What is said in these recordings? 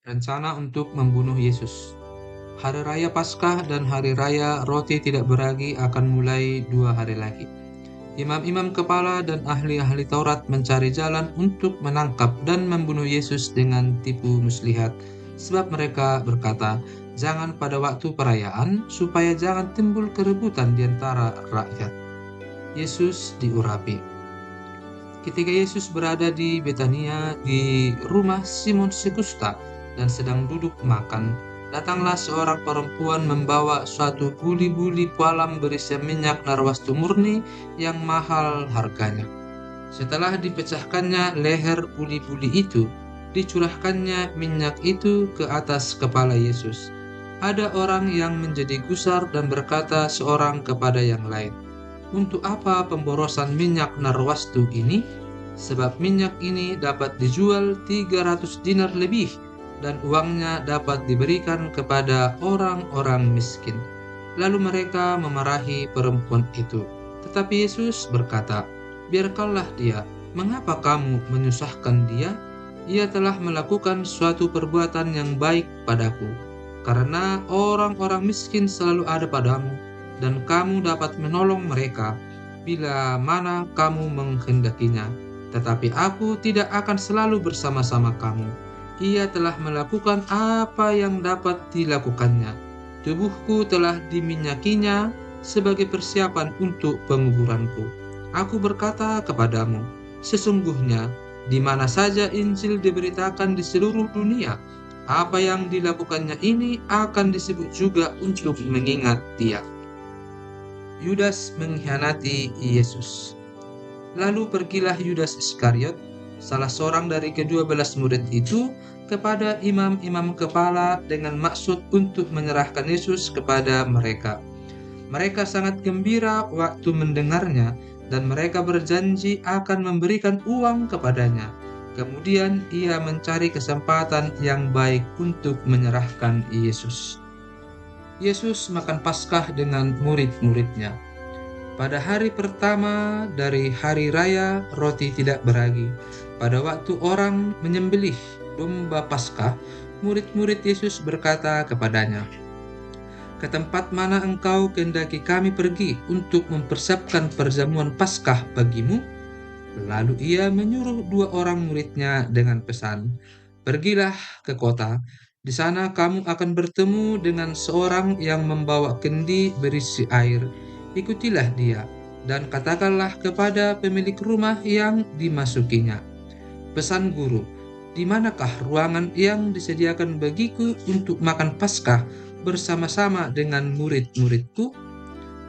Rencana untuk membunuh Yesus. Hari Raya Paskah dan Hari Raya Roti Tidak Beragi akan mulai 2 hari lagi. Imam-imam kepala dan ahli-ahli Taurat mencari jalan untuk menangkap dan membunuh Yesus dengan tipu muslihat. Sebab mereka berkata, jangan pada waktu perayaan, supaya jangan timbul kerebutan di antara rakyat. Yesus diurapi. Ketika Yesus berada di Betania di rumah Simon Sekusta dan sedang duduk makan, datanglah seorang perempuan membawa suatu buli-buli pualam berisi minyak narwastu murni yang mahal harganya. Setelah dipecahkannya leher buli-buli itu, dicurahkannya minyak itu ke atas kepala Yesus. Ada orang yang menjadi gusar dan berkata seorang kepada yang lain, untuk apa pemborosan minyak narwastu ini? Sebab minyak ini dapat dijual 300 dinar lebih dan uangnya dapat diberikan kepada orang-orang miskin. Lalu mereka memarahi perempuan itu. Tetapi Yesus berkata, biarkanlah dia. Mengapa kamu menyusahkan dia? Ia telah melakukan suatu perbuatan yang baik padaku. Karena orang-orang miskin selalu ada padamu, dan kamu dapat menolong mereka bila mana kamu menghendakinya. Tetapi aku tidak akan selalu bersama-sama kamu. Ia telah melakukan apa yang dapat dilakukannya. Tubuhku telah diminyakinya sebagai persiapan untuk penguburanku. Aku berkata kepadamu, sesungguhnya di mana saja Injil diberitakan di seluruh dunia, apa yang dilakukannya ini akan disebut juga untuk mengingat dia. Yudas mengkhianati Yesus. Lalu pergilah Yudas Iskariot, salah seorang dari ke-12 murid itu, kepada imam-imam kepala dengan maksud untuk menyerahkan Yesus kepada mereka. Mereka sangat gembira waktu mendengarnya, dan mereka berjanji akan memberikan uang kepadanya. Kemudian ia mencari kesempatan yang baik untuk menyerahkan Yesus. Yesus makan Paskah dengan murid-muridnya. Pada hari pertama dari hari raya roti tidak beragi, pada waktu orang menyembelih domba Paskah, murid-murid Yesus berkata kepadanya, ke tempat mana engkau kehendaki kami pergi untuk mempersiapkan perjamuan Paskah bagimu? Lalu ia menyuruh 2 orang muridnya dengan pesan, pergilah ke kota, di sana kamu akan bertemu dengan seorang yang membawa kendi berisi air. Ikutilah dia, dan katakanlah kepada pemilik rumah yang dimasukinya, pesan guru, di manakah ruangan yang disediakan bagiku untuk makan Paskah bersama-sama dengan murid-muridku?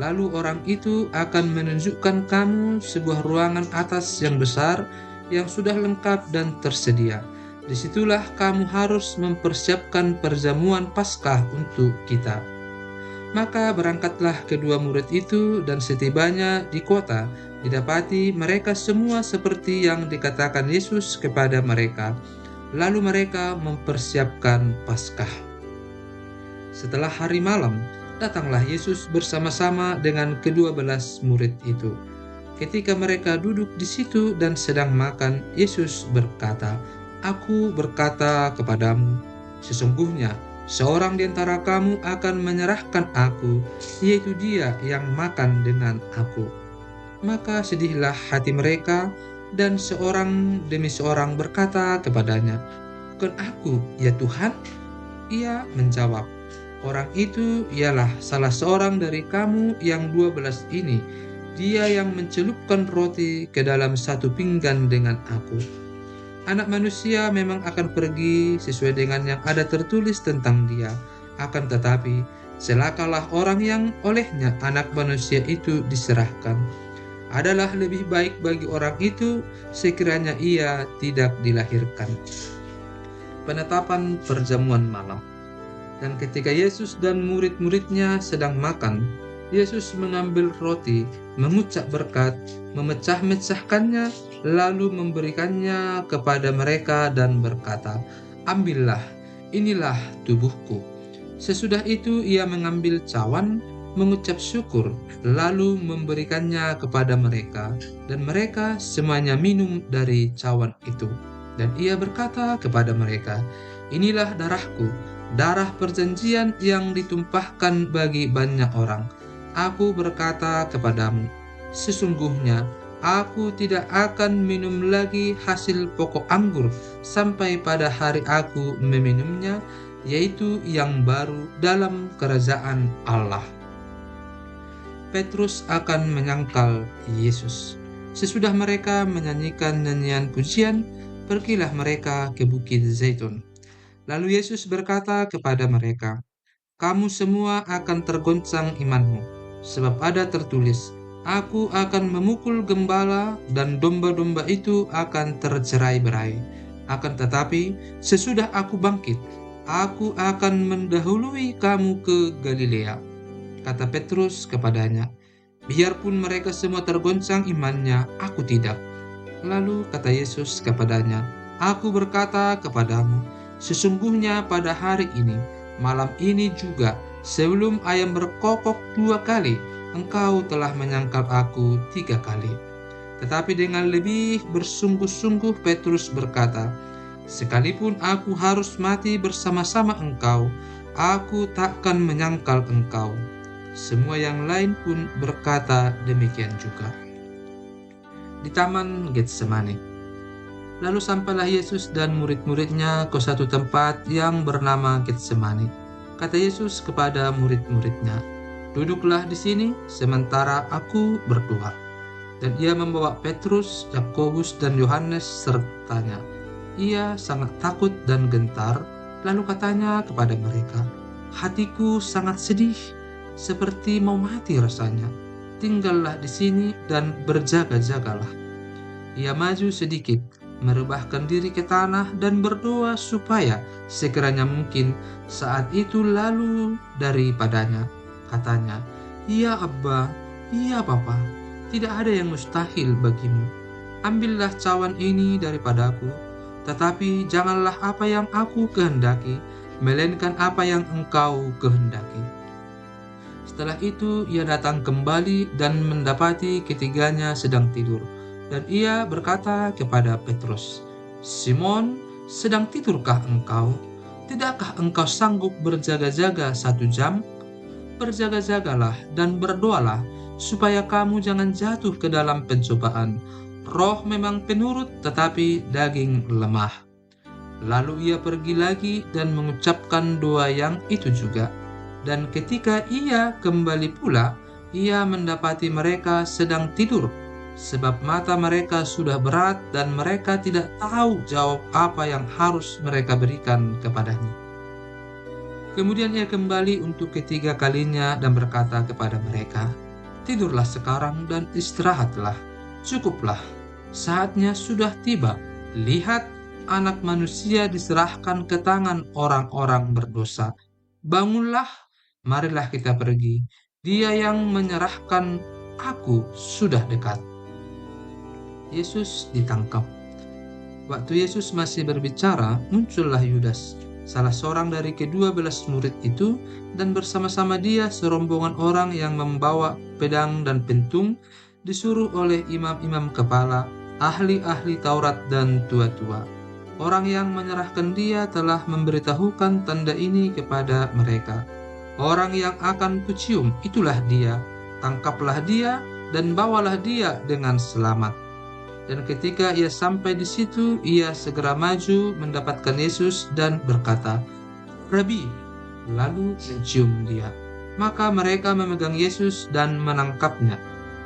Lalu orang itu akan menunjukkan kamu sebuah ruangan atas yang besar yang sudah lengkap dan tersedia. Disitulah kamu harus mempersiapkan perjamuan Paskah untuk kita. Maka berangkatlah kedua murid itu, dan setibanya di kota, didapati mereka semua seperti yang dikatakan Yesus kepada mereka. Lalu mereka mempersiapkan Paskah. Setelah hari malam, datanglah Yesus bersama-sama dengan ke-12 murid itu. Ketika mereka duduk di situ dan sedang makan, Yesus berkata, aku berkata kepadamu, sesungguhnya seorang di antara kamu akan menyerahkan aku, yaitu dia yang makan dengan aku. Maka sedihlah hati mereka, dan seorang demi seorang berkata kepadanya, bukan aku, ya Tuhan? Ia menjawab, orang itu ialah salah seorang dari kamu yang 12 ini, dia yang mencelupkan roti ke dalam satu pinggan dengan aku. Anak manusia memang akan pergi sesuai dengan yang ada tertulis tentang dia. Akan tetapi, celakalah orang yang olehnya anak manusia itu diserahkan. Adalah lebih baik bagi orang itu sekiranya ia tidak dilahirkan. Penetapan perjamuan malam. Dan ketika Yesus dan murid-muridnya sedang makan, Yesus mengambil roti, mengucap berkat, memecah-mecahkannya, lalu memberikannya kepada mereka dan berkata, ambillah, inilah tubuhku. Sesudah itu ia mengambil cawan, mengucap syukur, lalu memberikannya kepada mereka, dan mereka semuanya minum dari cawan itu. Dan ia berkata kepada mereka, "Inilah darahku, darah perjanjian yang ditumpahkan bagi banyak orang. Aku berkata kepadamu, sesungguhnya aku tidak akan minum lagi hasil pokok anggur sampai pada hari aku meminumnya, yaitu yang baru dalam kerajaan Allah." Petrus akan menyangkal Yesus. Sesudah mereka menyanyikan nyanyian pujian, pergilah mereka ke Bukit Zaitun. Lalu Yesus berkata kepada mereka, "Kamu semua akan tergoncang imanmu, sebab ada tertulis, Aku akan memukul gembala dan domba-domba itu akan tercerai-berai. Akan tetapi, sesudah aku bangkit, aku akan mendahului kamu ke Galilea." Kata Petrus kepadanya, "Biarpun mereka semua tergoncang imannya, aku tidak." Lalu kata Yesus kepadanya, "Aku berkata kepadamu, sesungguhnya pada hari ini, malam ini juga, sebelum ayam berkokok 2 kali, engkau telah menyangkal aku 3 kali." Tetapi dengan lebih bersungguh-sungguh Petrus berkata, "Sekalipun aku harus mati bersama-sama engkau, aku takkan menyangkal engkau." Semua yang lain pun berkata demikian juga. Di Taman Getsemani. Lalu sampailah Yesus dan murid-muridnya ke satu tempat yang bernama Getsemani. Kata Yesus kepada murid-muridnya, "Duduklah di sini sementara aku berdoa." Dan ia membawa Petrus, Yakobus, dan Yohanes sertanya. Ia sangat takut dan gentar, lalu katanya kepada mereka, "Hatiku sangat sedih, seperti mau mati rasanya. Tinggallah di sini dan berjaga-jagalah." Ia maju sedikit, merebahkan diri ke tanah dan berdoa supaya sekiranya mungkin saat itu lalu daripadanya. Katanya, "Ya Abba, ya Bapa, tidak ada yang mustahil bagimu. Ambillah cawan ini daripadaku, tetapi janganlah apa yang aku kehendaki, melainkan apa yang engkau kehendaki." Setelah itu ia datang kembali dan mendapati ketiganya sedang tidur. Dan ia berkata kepada Petrus, "Simon, sedang tidurkah engkau? Tidakkah engkau sanggup berjaga-jaga 1 jam? Berjaga-jagalah dan berdoalah, supaya kamu jangan jatuh ke dalam pencobaan. Roh memang penurut, tetapi daging lemah." Lalu ia pergi lagi dan mengucapkan doa yang itu juga. Dan ketika ia kembali pula, ia mendapati mereka sedang tidur, sebab mata mereka sudah berat dan mereka tidak tahu jawab apa yang harus mereka berikan kepadanya. Kemudian ia kembali untuk ketiga kalinya dan berkata kepada mereka, "Tidurlah sekarang dan istirahatlah. Cukuplah, saatnya sudah tiba. Lihat, Anak Manusia diserahkan ke tangan orang-orang berdosa. Bangunlah, marilah kita pergi. Dia yang menyerahkan aku sudah dekat." Yesus ditangkap. Waktu Yesus masih berbicara, muncullah Yudas, salah seorang dari ke-12 murid itu, dan bersama-sama dia serombongan orang yang membawa pedang dan pentung, disuruh oleh imam-imam kepala, ahli-ahli Taurat dan tua-tua. Orang yang menyerahkan dia telah memberitahukan tanda ini kepada mereka. "Orang yang akan kucium, itulah dia. Tangkaplah dia dan bawalah dia dengan selamat." Dan ketika ia sampai di situ, ia segera maju mendapatkan Yesus dan berkata, "Rabi," lalu mencium dia. Maka mereka memegang Yesus dan menangkapnya.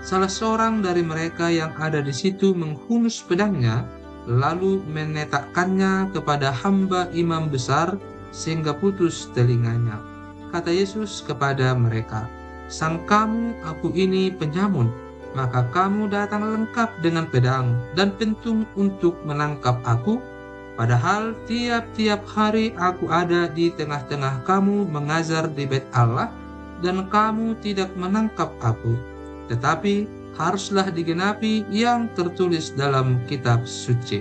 Salah seorang dari mereka yang ada di situ menghunus pedangnya, lalu menetakkannya kepada hamba imam besar sehingga putus telinganya. Kata Yesus kepada mereka, "Sangkamu aku ini penyamun, maka kamu datang lengkap dengan pedang dan pentung untuk menangkap aku? Padahal tiap-tiap hari aku ada di tengah-tengah kamu mengajar di Bait Allah, dan kamu tidak menangkap aku. Tetapi haruslah digenapi yang tertulis dalam kitab suci."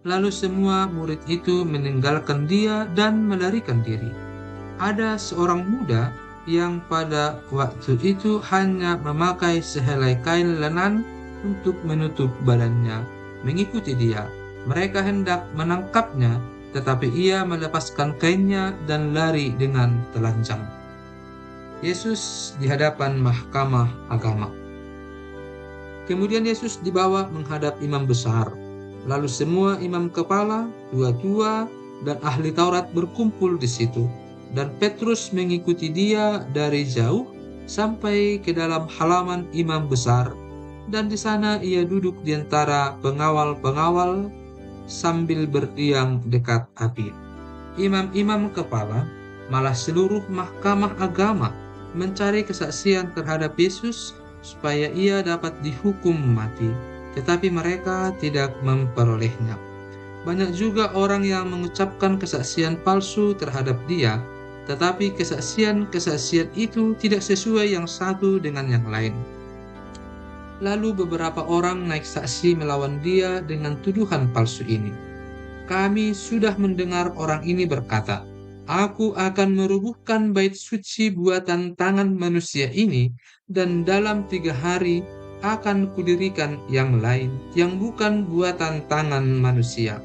Lalu semua murid itu meninggalkan dia dan melarikan diri. Ada seorang muda yang pada waktu itu hanya memakai sehelai kain lenan untuk menutup badannya, mengikuti dia. Mereka hendak menangkapnya, tetapi ia melepaskan kainnya dan lari dengan telanjang. Yesus di hadapan mahkamah agama. Kemudian Yesus dibawa menghadap imam besar. Lalu semua imam kepala, tua-tua, dan ahli Taurat berkumpul di situ. Dan Petrus mengikuti dia dari jauh sampai ke dalam halaman imam besar. Dan di sana ia duduk di antara pengawal-pengawal sambil berdiam dekat api. Imam-imam kepala, malah seluruh mahkamah agama, mencari kesaksian terhadap Yesus supaya ia dapat dihukum mati, tetapi mereka tidak memperolehnya. Banyak juga orang yang mengucapkan kesaksian palsu terhadap dia, tetapi kesaksian-kesaksian itu tidak sesuai yang satu dengan yang lain. Lalu beberapa orang naik saksi melawan dia dengan tuduhan palsu ini. Kami sudah mendengar orang ini berkata, "Aku akan merubuhkan bait suci buatan tangan manusia ini, dan dalam 3 hari akan kudirikan yang lain, yang bukan buatan tangan manusia."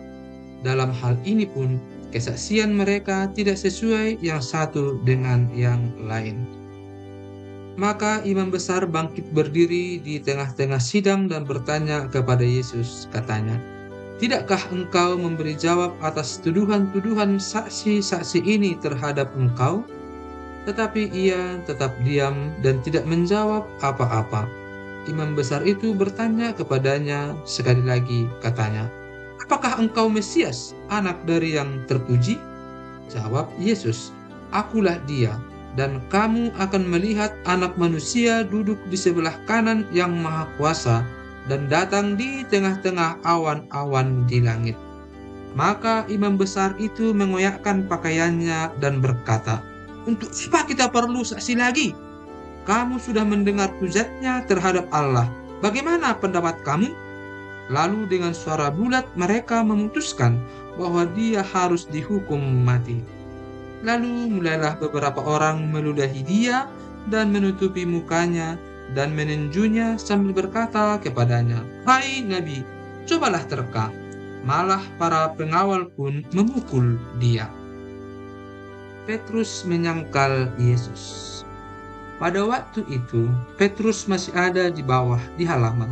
Dalam hal ini pun, kesaksian mereka tidak sesuai yang satu dengan yang lain. Maka imam besar bangkit berdiri di tengah-tengah sidang dan bertanya kepada Yesus, katanya, "Tidakkah engkau memberi jawab atas tuduhan-tuduhan saksi-saksi ini terhadap engkau?" Tetapi ia tetap diam dan tidak menjawab apa-apa. Imam besar itu bertanya kepadanya sekali lagi, katanya, "Apakah engkau Mesias, anak dari yang terpuji?" Jawab Yesus, "Akulah dia, dan kamu akan melihat Anak Manusia duduk di sebelah kanan Yang Maha Kuasa dan datang di tengah-tengah awan-awan di langit." Maka imam besar itu mengoyakkan pakaiannya dan berkata, "Untuk apa kita perlu saksi lagi? Kamu sudah mendengar hujatnya terhadap Allah. Bagaimana pendapat kamu?" Lalu dengan suara bulat mereka memutuskan bahwa dia harus dihukum mati. Lalu mulailah beberapa orang meludahi dia dan menutupi mukanya dan menenjunya sambil berkata kepadanya, "Hai Nabi, cobalah terka." Malah para pengawal pun memukul dia. Petrus menyangkal Yesus. Pada waktu itu, Petrus masih ada di bawah di halaman.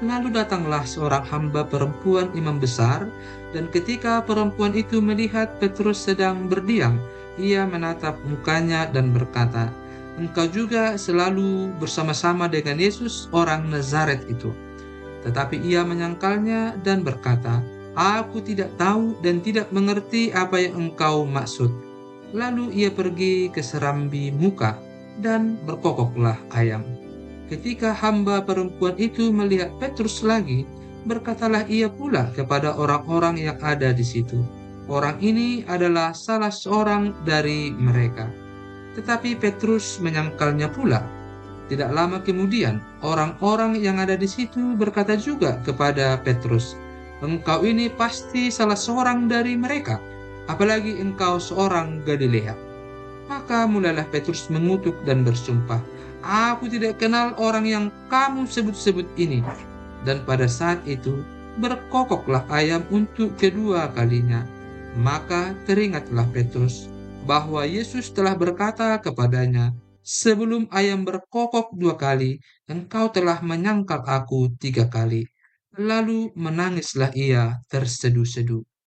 Lalu datanglah seorang hamba perempuan imam besar, dan ketika perempuan itu melihat Petrus sedang berdiam, ia menatap mukanya dan berkata, "Engkau juga selalu bersama-sama dengan Yesus orang Nazaret itu." Tetapi ia menyangkalnya dan berkata, "Aku tidak tahu dan tidak mengerti apa yang engkau maksud." Lalu ia pergi ke serambi muka dan berkokoklah ayam. Ketika hamba perempuan itu melihat Petrus lagi, berkatalah ia pula kepada orang-orang yang ada di situ, "Orang ini adalah salah seorang dari mereka." Tetapi Petrus menyangkalnya pula. Tidak lama kemudian, orang-orang yang ada di situ berkata juga kepada Petrus, "Engkau ini pasti salah seorang dari mereka, apalagi engkau seorang Galilea." Maka mulailah Petrus mengutuk dan bersumpah, "Aku tidak kenal orang yang kamu sebut-sebut ini." Dan pada saat itu, berkokoklah ayam untuk kedua kalinya. Maka teringatlah Petrus bahwa Yesus telah berkata kepadanya, "Sebelum ayam berkokok 2 kali, engkau telah menyangkal aku 3 kali." Lalu menangislah ia tersedu-sedu.